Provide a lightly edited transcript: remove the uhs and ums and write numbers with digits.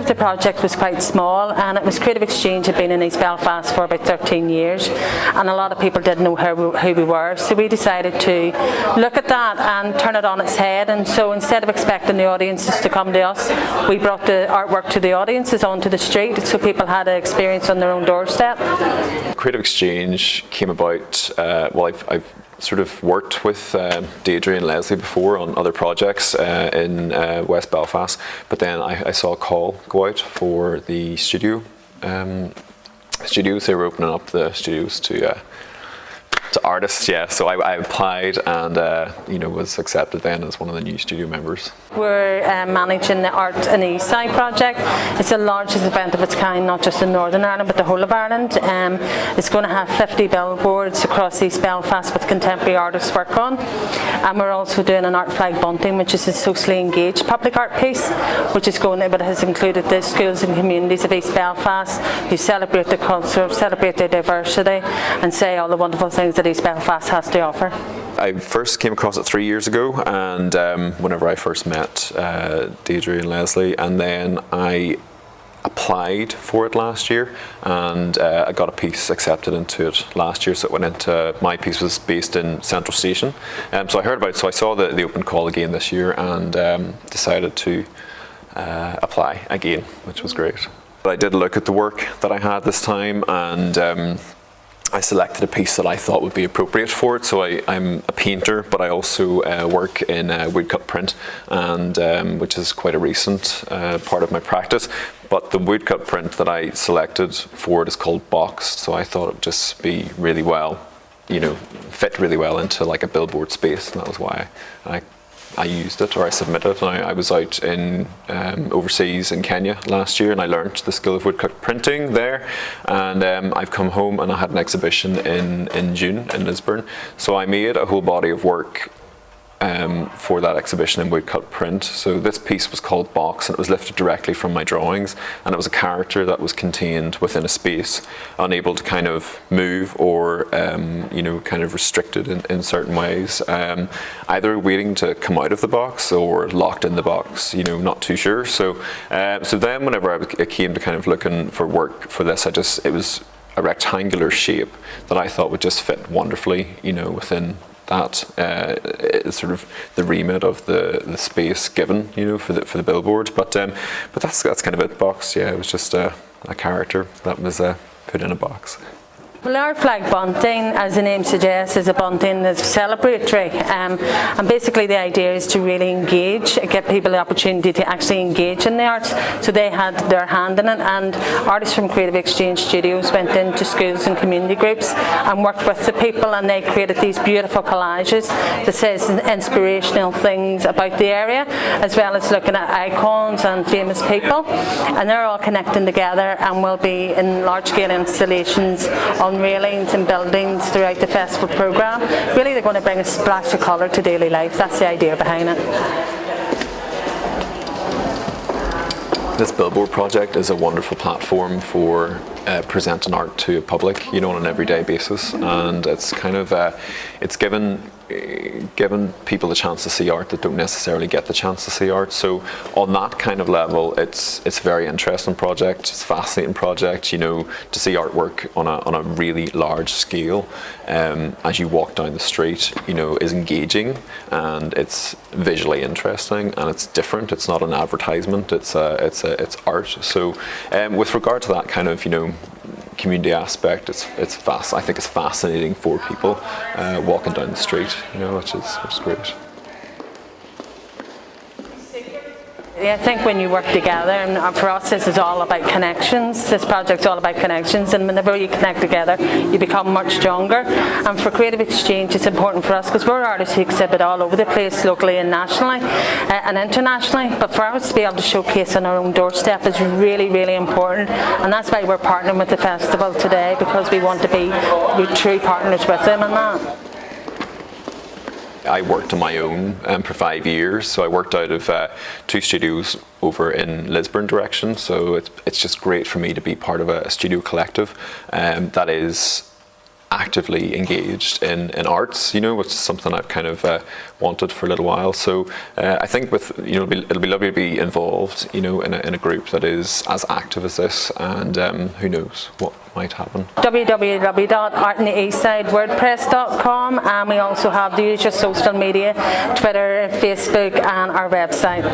of the project was quite small, and it was Creative Exchange had been in East Belfast for about 13 years, and a lot of people didn't know who we were, so we decided to look at that and turn it on its head. And so instead of expecting the audiences to come to us, we brought the artwork to the audiences onto the street, so people had an experience on their own doorstep. Creative Exchange came about, well, I've sort of worked with Deirdre and Leslie before on other projects in West Belfast, but then I saw a call go out for the studios. They were opening up the studios to artists, yeah. So I applied and was accepted then as one of the new studio members. We're managing the Art in the East Side project. It's the largest event of its kind, not just in Northern Ireland but the whole of Ireland. It's going to have 50 billboards across East Belfast with contemporary artists work on, and we're also doing an art flag bunting, which is a socially engaged public art piece, which is going, but it has included the schools and communities of East Belfast who celebrate the culture, celebrate their diversity, and say all the wonderful things that East Belfast has to offer. I first came across it 3 years ago, and whenever I first met Deirdre and Leslie, and then I applied for it last year, and I got a piece accepted into it last year, so it went into, my piece was based in Central Station, so I heard about it, so I saw the open call again this year and decided to apply again, which was great. But I did look at the work that I had this time, and I selected a piece that I thought would be appropriate for it. So I'm a painter, but I also work in woodcut print, and which is quite a recent part of my practice. But the woodcut print that I selected for it is called boxed, so I thought it'd just be really well, fit really well into like a billboard space, and that was why I used it, or I submitted it. And I was out in overseas in Kenya last year, and I learned the skill of woodcut printing there, and I've come home and I had an exhibition in June in Lisburn, so I made a whole body of work for that exhibition in woodcut print. So this piece was called Box, and it was lifted directly from my drawings, and it was a character that was contained within a space, unable to kind of move or kind of restricted in certain ways, either waiting to come out of the box or locked in the box, not too sure. So then whenever I came to kind of looking for work for this, it was a rectangular shape that I thought would just fit wonderfully, within that sort of the remit of the space given, for the billboard. But that's kind of it. Box, yeah, it was just a character that was put in a box. Well, our flag bunting, as the name suggests, is a bunting that's celebratory, and basically the idea is to really engage, get people the opportunity to actually engage in the arts, so they had their hand in it, and artists from Creative Exchange Studios went into schools and community groups and worked with the people, and they created these beautiful collages that says inspirational things about the area, as well as looking at icons and famous people, and they're all connecting together and will be in large-scale installations on railings and buildings throughout the festival programme. Really, they're going to bring a splash of colour to daily life. That's the idea behind it. This billboard project is a wonderful platform for presenting art to a public, on an everyday basis, and it's kind of it's given people the chance to see art that don't necessarily get the chance to see art. So on that kind of level, it's a very interesting project. It's a fascinating project, to see artwork on a really large scale as you walk down the street, is engaging, and it's visually interesting, and it's different. It's not an advertisement. It's art. So with regard to that kind of community aspect, I think it's fascinating for people walking down the street, which is great. I think when you work together, and for us this is all about connections, this project's all about connections, and whenever you connect together you become much stronger. And for Creative Exchange it's important for us because we're artists who exhibit all over the place, locally and nationally and internationally, but for us to be able to showcase on our own doorstep is really, really important, and that's why we're partnering with the festival today, because we want to be true partners with them in that. I worked on my own for 5 years, so I worked out of 2 studios over in Lisburn direction, so it's just great for me to be part of a studio collective that is actively engaged in arts, which is something I've kind of wanted for a little while. So I think it'll be lovely to be involved, in a group that is as active as this, and who knows what might happen. www.artintheeastsidewordpress.com, and we also have the usual social media, Twitter, Facebook, and our website.